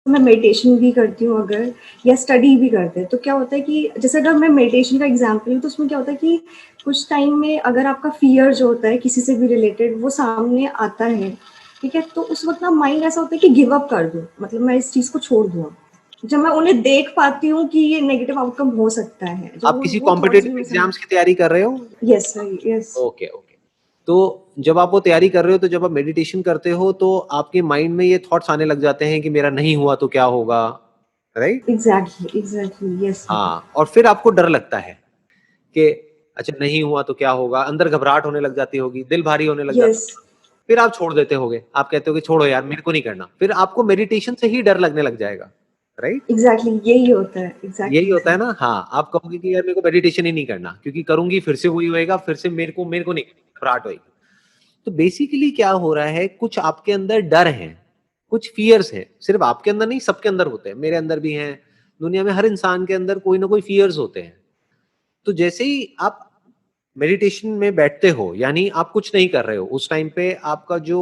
मैं मेडिटेशन भी करती हूँ अगर, या स्टडी भी करते हैं, तो क्या होता है कि जैसे अगर मैं मेडिटेशन का एग्जांपल लूँ तो उसमें क्या होता है कि कुछ टाइम में अगर आपका फियर जो होता है किसी से भी रिलेटेड वो सामने आता है, ठीक है, तो उस वक्त ना माइंड ऐसा होता है कि गिव अप कर दूं, मतलब मैं इस चीज को छोड़ दूं। जब मैं उन्हें देख पाती हूँ कि ये नेगेटिव आउटकम हो सकता है, जब आप किसी वो थॉट्स भी कॉम्पिटिटिव मेरे सामने। एग्जाम्स की तैयारी कर रहे हो? Yes sir, yes. Okay okay. तो जब आप वो तैयारी कर रहे हो, तो जब आप मेडिटेशन करते हो तो आपके माइंड में ये थॉट्स आने लग जाते हैं कि मेरा नहीं हुआ तो क्या होगा, right? Exactly exactly, yes sir. हाँ, और फिर आपको डर लगता है कि अच्छा नहीं हुआ तो क्या होगा, अंदर घबराहट होने लग जाती होगी, दिल भारी होने लग जाता यस, होगा। फिर आप छोड़ देते होगे, आप कहते हो कि छोड़ो यार, मेरे को नहीं करना, फिर आपको मेडिटेशन से ही डर लगने लग जाएगा, राइट? एग्जैक्टली यही होता है, यही एग्जैक्टली होता है सर। ना। हाँ, आप कहोगे कि यार मेरे को मेडिटेशन ही नहीं करना, क्योंकि करूंगी फिर से वही होएगा, फिर से मेरे को नहीं, घबराहट होगी। तो बेसिकली क्या हो रहा है, कुछ आपके अंदर डर हैं, कुछ फियर्स हैं, सिर्फ आपके अंदर नहीं, सबके अंदर होते हैं, मेरे अंदर भी हैं, दुनिया में हर इंसान के अंदर कोई ना कोई फियर्स होते हैं। तो जैसे ही आप मेडिटेशन में बैठते हो, यानी आप कुछ नहीं कर रहे हो, उस टाइम पे आपका जो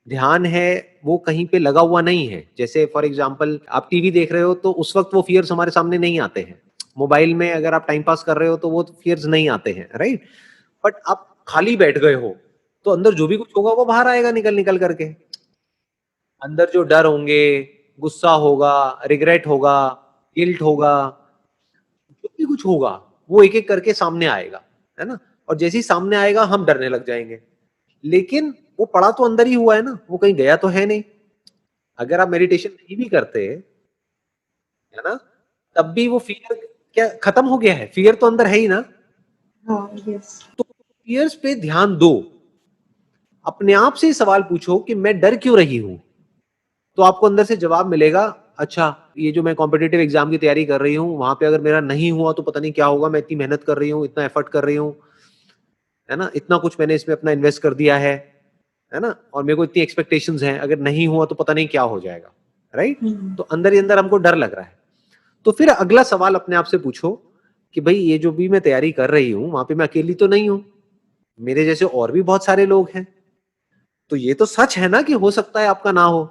ध्यान है वो कहीं पे लगा हुआ नहीं है। जैसे फॉर एग्जांपल आप टीवी देख रहे हो तो उस वक्त वो फियर्स हमारे सामने नहीं आते हैं। मोबाइल में अगर आप टाइम पास कर रहे हो तो वो फियर्स नहीं आते हैं, राइट? बट आप खाली बैठ गए हो तो अंदर जो भी कुछ होगा वो बाहर आएगा निकल निकल करके। अंदर जो डर होंगे, गुस्सा होगा, रिग्रेट होगा, गिल्ट होगा, जो भी कुछ होगा वो एक एक करके सामने आएगा, है ना? और जैसे ही सामने आएगा हम डरने लग जाएंगे। लेकिन वो पड़ा तो अंदर ही हुआ है ना, वो कहीं गया तो है नहीं। अगर आप मेडिटेशन नहीं भी करते, है ना, तब भी वो फियर क्या खत्म हो गया है? फियर तो अंदर है ही ना। हाँ, यस। तो फियर्स पे ध्यान दो, अपने आप से सवाल पूछो कि मैं डर क्यों रही हूं। तो आपको अंदर से जवाब मिलेगा, अच्छा ये जो मैं कॉम्पिटिटिव एग्जाम की तैयारी कर रही हूँ वहां पे अगर मेरा नहीं हुआ तो पता नहीं क्या होगा, मैं इतनी मेहनत कर रही हूँ, इतना एफर्ट कर रही हूँ, है ना, इतना कुछ मैंने इसमें अपना इन्वेस्ट कर दिया है ना, और मेरे को इतनी एक्सपेक्टेशंस हैं, अगर नहीं हुआ तो पता नहीं क्या हो जाएगा, राइट? तो अंदर ही अंदर हमको डर लग रहा है। तो फिर अगला सवाल अपने आप से पूछो कि भाई ये जो भी मैं तैयारी कर रही हूँ वहां पे मैं अकेली तो नहीं हूं, मेरे जैसे और भी बहुत सारे लोग हैं। तो ये तो सच है ना कि हो सकता है आपका ना हो।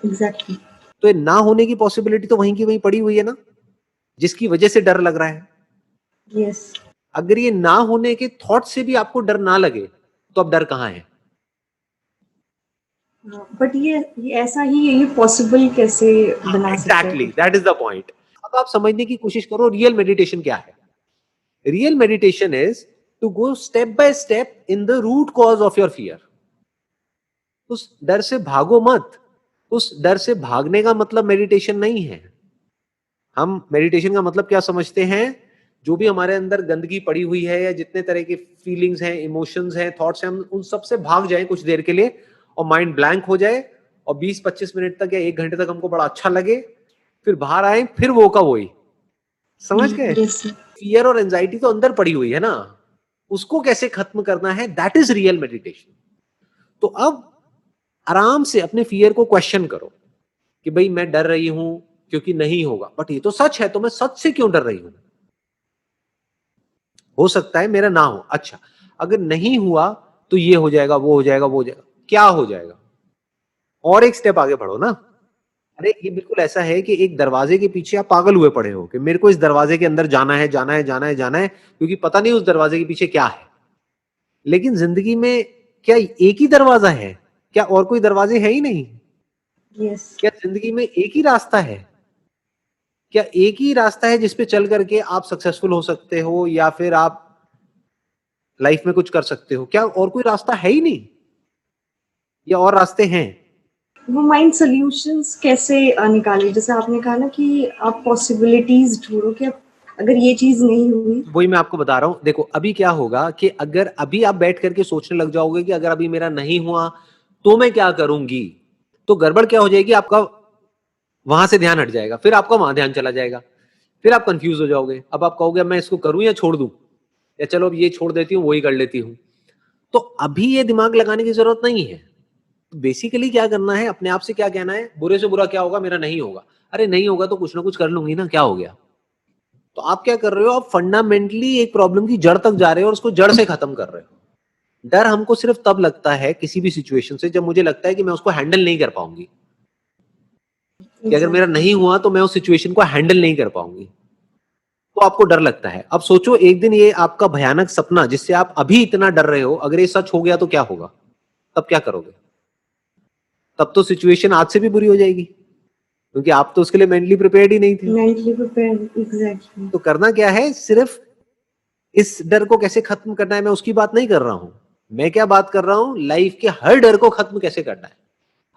एग्जैक्टली। तो ये ना होने की पॉसिबिलिटी तो वहीं की वहीं पड़ी हुई है ना, जिसकी वजह से डर लग रहा है। यस। अगर ये ना होने के थॉट से भी आपको डर ना लगे तो अब डर कहां है? बट ये ऐसा ही है, ये पॉसिबल कैसे बना सकते एग्जैक्टली, हैं? That is the point. अब आप समझने की कोशिश करो रियल मेडिटेशन क्या है। Real meditation is to go step by step in the root cause of your fear. उस डर से भागो मत। उस डर से भागने का मतलब मेडिटेशन नहीं है। हम मेडिटेशन का मतलब क्या समझते हैं? जो भी हमारे अंदर गंदगी पड़ी हुई है या जितने तरह के फीलिंग्स हैं, इमोशंस हैं, थॉट्स हैं, हम उन सब से भाग जाएं कुछ देर के लिए और माइंड ब्लैंक हो जाए और 20-25 मिनट तक या 1 घंटे तक हमको बड़ा अच्छा लगे, फिर बाहर आए, फिर वो का वही। समझ गए? Yes sir. फियर और एंजाइटी तो अंदर पड़ी हुई है ना, उसको कैसे खत्म करना है, दैट इज रियल मेडिटेशन। तो अब आराम से अपने फियर को क्वेश्चन करो कि भाई मैं डर रही हूं क्योंकि नहीं होगा, बट ये तो सच है, तो मैं सच से क्यों डर रही हूं? हो सकता है मेरा ना हो, अच्छा अगर नहीं हुआ तो ये हो जाएगा, वो हो जाएगा, वो हो जाएगा, क्या हो जाएगा? और एक स्टेप आगे बढ़ो ना। अरे ये बिल्कुल ऐसा है कि एक दरवाजे के पीछे आप पागल हुए पड़े हो कि मेरे को इस दरवाजे के अंदर जाना है, जाना है, जाना है, जाना है, क्योंकि पता नहीं उस दरवाजे के पीछे क्या है। लेकिन जिंदगी में क्या एक ही दरवाजा है? क्या और कोई दरवाजे है ही नहीं? यस। क्या जिंदगी में एक ही रास्ता है? क्या एक ही रास्ता है जिसपे चल करके आप सक्सेसफुल हो सकते हो या फिर आप लाइफ में कुछ कर सकते हो? क्या और कोई रास्ता है ही नहीं या और रास्ते हैं? वो माइंड सॉल्यूशंस कैसे निकाले? जैसे आपने कहा ना कि आप पॉसिबिलिटीज ढूंढो कि अगर ये चीज नहीं हुई। वही मैं आपको बता रहा हूं। देखो अभी क्या होगा कि अगर अभी आप बैठ करके सोचने लग जाओगे कि अगर अभी मेरा नहीं हुआ तो मैं क्या करूंगी, तो गड़बड़ क्या हो जाएगी, आपका वहां से ध्यान हट जाएगा, फिर आपका वहां ध्यान चला जाएगा, फिर आप कंफ्यूज हो जाओगे। अब आप कहोगे अब मैं इसको करूं या छोड़ दूं, या चलो अब ये छोड़ देती हूँ वही कर लेती हूँ। तो अभी ये दिमाग लगाने की जरूरत नहीं है। बेसिकली क्या करना है, अपने आप से क्या कहना है, बुरे से बुरा क्या होगा, मेरा नहीं होगा। अरे नहीं होगा तो कुछ ना कुछ कर लूंगी ना, क्या हो गया? तो आप क्या कर रहे हो, आप फंडामेंटली एक प्रॉब्लम की जड़ तक जा रहे हो और उसको जड़ से खत्म कर रहे हो। डर हमको सिर्फ तब लगता है किसी भी सिचुएशन से जब मुझे लगता है कि मैं उसको हैंडल नहीं कर पाऊंगी। कि अगर मेरा नहीं हुआ तो मैं उस सिचुएशन को हैंडल नहीं कर पाऊंगी, तो आपको डर लगता है। अब सोचो एक दिन ये आपका भयानक सपना जिससे आप अभी इतना डर रहे हो, अगर ये सच हो गया तो क्या होगा? तब क्या करोगे? तब तो सिचुएशन आज से भी बुरी हो जाएगी, क्योंकि आप तो उसके लिए मेंटली प्रिपेयर्ड ही नहीं थे। Mentally prepared, exactly. तो करना क्या है, सिर्फ इस डर को कैसे खत्म करना है, मैं उसकी बात नहीं कर रहा हूं। मैं क्या बात कर रहा हूं, लाइफ के हर डर को खत्म कैसे करना है।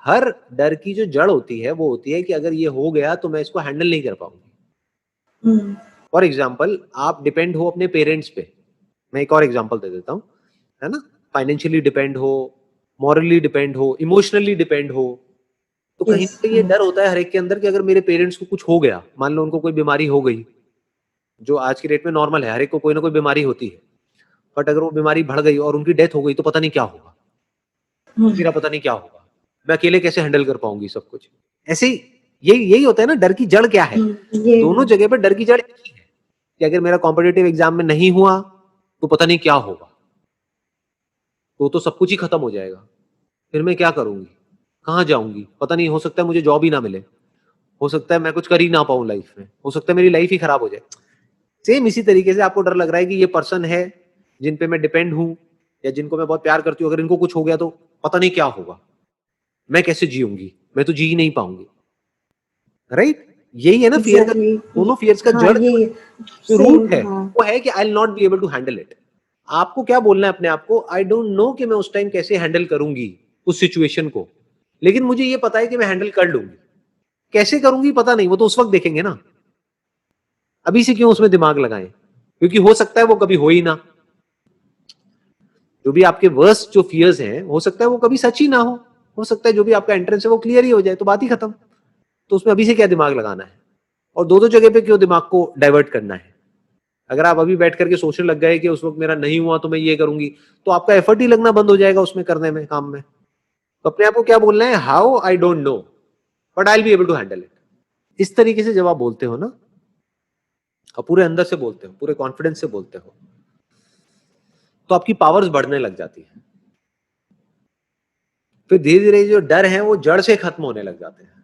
हर डर की जो जड़ होती है वो होती है कि अगर ये हो गया तो मैं इसको हैंडल नहीं कर पाऊंगी। फॉर एग्जाम्पल, आप डिपेंड हो अपने पेरेंट्स पे। मैं एक और एग्जाम्पल दे देता हूँ, है ना। फाइनेंशियली डिपेंड हो, मॉरली डिपेंड हो, इमोशनली डिपेंड हो, तो कहीं यस। ना कहीं ये डर होता है हर एक के अंदर कि अगर मेरे पेरेंट्स को कुछ हो गया, मान लो उनको कोई बीमारी हो गई, जो आज की डेट में नॉर्मल है, हर एक को कोई ना कोई बीमारी होती है, बट अगर वो बीमारी बढ़ गई और उनकी डेथ हो गई तो पता नहीं क्या होगा, मेरा पता नहीं क्या होगा, मैं अकेले कैसे हैंडल कर पाऊंगी सब कुछ। ऐसे ही यही यही होता है ना, डर की जड़ क्या है। ये दोनों जगह पर डर की जड़ एक ही है कि अगर मेरा कॉम्पिटिटिव एग्जाम में नहीं हुआ तो पता नहीं क्या होगा, तो सब कुछ ही खत्म हो जाएगा, फिर मैं क्या करूंगी, कहाँ जाऊंगी, पता नहीं, हो सकता है मुझे जॉब ही ना मिले, हो सकता है मैं कुछ कर ही ना पाऊं लाइफ में, हो सकता है मेरी लाइफ ही खराब हो जाए। सेम इसी तरीके से आपको डर लग रहा है कि ये पर्सन है जिन पे मैं डिपेंड हूं या जिनको मैं बहुत प्यार करती हूँ, अगर इनको कुछ हो गया तो पता नहीं क्या होगा, मैं कैसे जीऊंगी, मैं तो जी ही नहीं पाऊंगी। राइट, यही है ना फियर का। एग्जैक्टली। दोनों फियर्स का हाँ, जड़ ये जो सेम। रूट है हाँ। वो है कि I will not be able to handle it. आपको क्या बोलना है अपने आप को, आई डोंट नो कि मैं उस टाइम कैसे हैंडल करूंगी उस सिचुएशन को, लेकिन मुझे ये पता है कि मैं हैंडल कर लूंगी। कैसे करूंगी पता नहीं, वो तो उस वक्त देखेंगे ना, अभी से क्यों उसमें दिमाग लगाएं, क्योंकि हो सकता है वो कभी हो ही ना। जो भी आपके वर्स्ट जो फियर्स हैं, हो सकता है वो कभी सच ही ना हो सकता है जो भी आपका एंट्रेंस है वो क्लियर ही हो जाए, तो बात ही खत्म। तो उसमें अभी से क्या दिमाग लगाना है, और दो दो जगह पे क्यों दिमाग को डाइवर्ट करना है। अगर आप अभी बैठ करके सोचने लग गए कि उस वक्त मेरा नहीं हुआ तो मैं ये करूंगी, तो आपका एफर्ट ही लगना बंद हो जाएगा उसमें करने में, काम में। तो अपने आप को क्या बोलना है, how I don't know but I will be able to handle it. इस तरीके से जब आप बोलते हो ना, और पूरे अंदर से बोलते हो, पूरे कॉन्फिडेंस से बोलते हो, तो आपकी पावर्स बढ़ने लग जाती है। फिर धीरे धीरे जो डर है वो जड़ से खत्म होने लग जाते हैं।